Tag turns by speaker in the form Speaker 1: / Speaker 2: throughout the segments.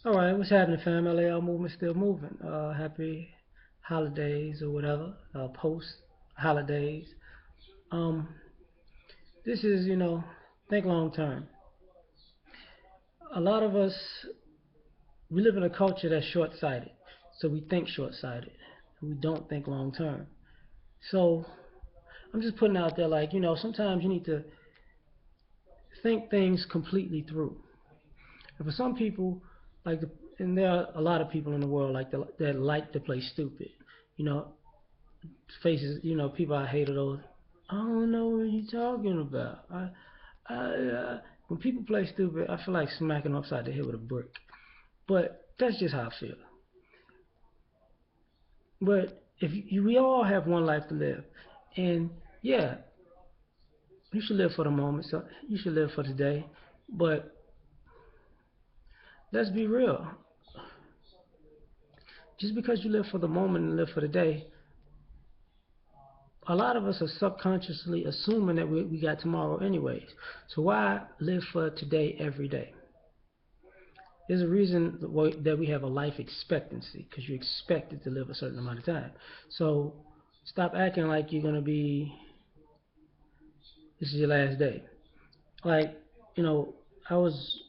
Speaker 1: All right, what's happening, fam? L.A.R movement still moving. Happy holidays or whatever. Post holidays. Um, this is think long term. A lot of us we live in a culture that's short sighted, so we think short sighted. We don't think long term. So I'm just putting out there, like sometimes you need to think things completely through. And for some people, like, and there are a lot of people in the world that like to play stupid. You know, faces, people I hated those. I don't know what you're talking about. When people play stupid, I feel like smacking them upside the head with a brick. But that's just how I feel. But if we all have one life to live, and yeah, you should live for the moment. So you should live for today. But let's be real. Just because you live for the moment and live for the day, a lot of us are subconsciously assuming that we got tomorrow anyways. So why live for today every day? There's a reason that we have a life expectancy because you're expected to live a certain amount of time. So stop acting like you're gonna be. This is your last day. Like you know, I was.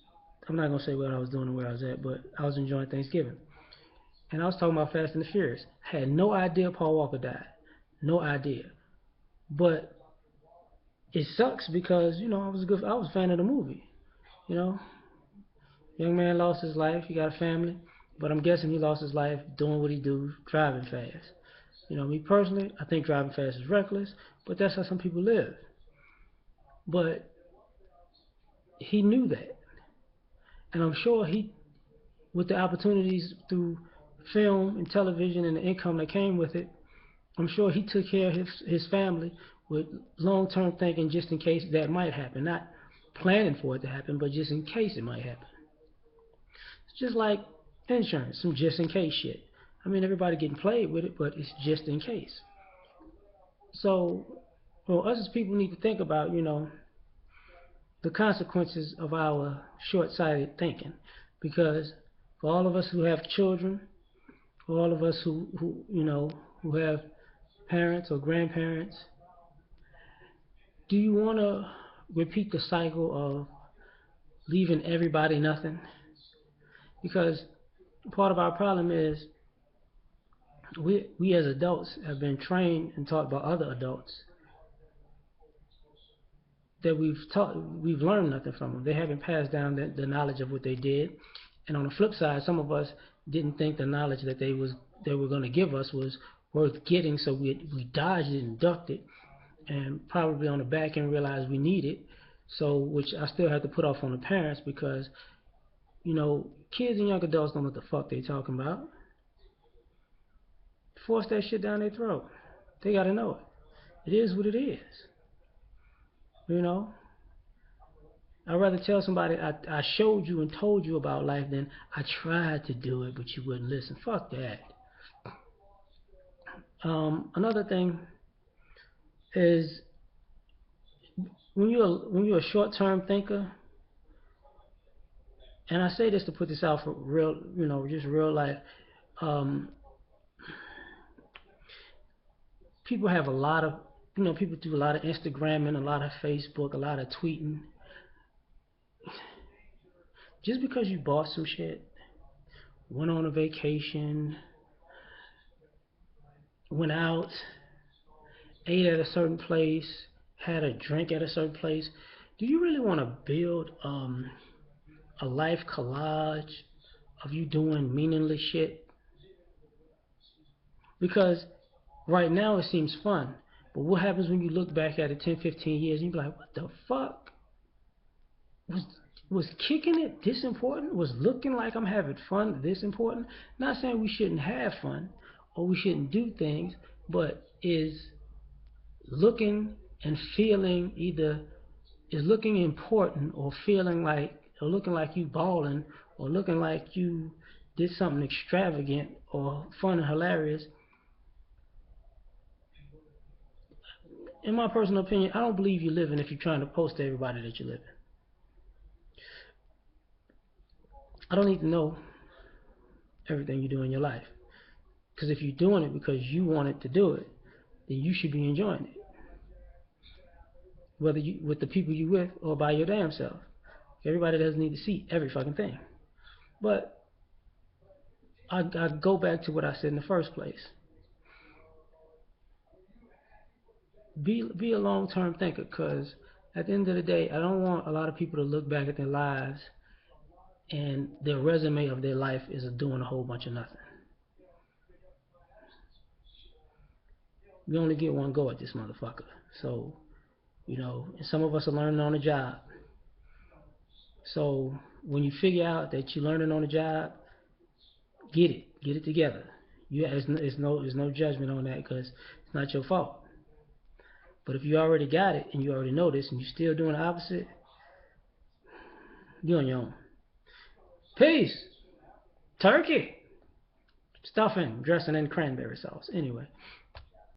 Speaker 1: I'm not gonna say what I was doing and where I was at, but I was enjoying Thanksgiving, and I was talking about Fast and the Furious. Had no idea Paul Walker died. No idea. But it sucks because I was a fan of the movie. You know, young man lost his life. He got a family, but I'm guessing he lost his life doing what he do, driving fast. Me personally, I think driving fast is reckless, but that's how some people live. But he knew that, and I'm sure with the opportunities through film and television and the income that came with it, I'm sure he took care of his family with long-term thinking, just in case that might happen. Not planning for it to happen, but just in case it might happen. It's just like insurance, some just in case shit. I mean, everybody getting played with it, but it's just in case. So, us as people need to think about, the consequences of our short-sighted thinking, because for all of us who have children, for all of us who have parents or grandparents, do you want to repeat the cycle of leaving everybody nothing? Because part of our problem is we as adults have been trained and taught by other adults that we've learned nothing from them. They haven't passed down the knowledge of what they did. And on the flip side, some of us didn't think the knowledge that they were going to give us was worth getting, so we dodged it and ducked it, and probably on the back end realized we need it. So, which I still have to put off on the parents because kids and young adults don't know what the fuck they talking about. Force that shit down their throat. They gotta know it. It is what it is. You know, I'd rather tell somebody I showed you and told you about life than I tried to do it, but you wouldn't listen. Fuck that. Another thing is when you're a short-term thinker, and I say this to put this out for real, just real life. Um, People have a lot of, people do a lot of Instagramming, a lot of Facebook, a lot of tweeting. Just because you bought some shit, went on a vacation, went out, ate at a certain place, had a drink at a certain place, do you really want to build a life collage of you doing meaningless shit? Because right now it seems fun, but what happens when you look back at it 10, 15 years and you be like, what the fuck? Was was kicking it this important? Was looking like I'm having fun this important? Not saying we shouldn't have fun or we shouldn't do things, but looking and feeling either is looking important or feeling like or looking like you balling or looking like you did something extravagant or fun and hilarious. In my personal opinion, I don't believe you're living if you're trying to post to everybody that you're living. I don't need to know. everything you do in your life. Because if you're doing it because you wanted to do it, then you should be enjoying it, whether you with the people you with or by your damn self. Everybody doesn't need to see every fucking thing. But I go back to what I said in the first place. Be a long term thinker, because at the end of the day, I don't want a lot of people to look back at their lives and their resume of their life is doing a whole bunch of nothing. You only get one go at this motherfucker. So, some of us are learning on the job. So when you figure out that you're learning on the job, get it together. There's no judgment on that, because it's not your fault. But if you already got it and you already know this and you're still doing the opposite, you're on your own. Peace. Turkey. Stuffing, dressing in cranberry sauce. Anyway.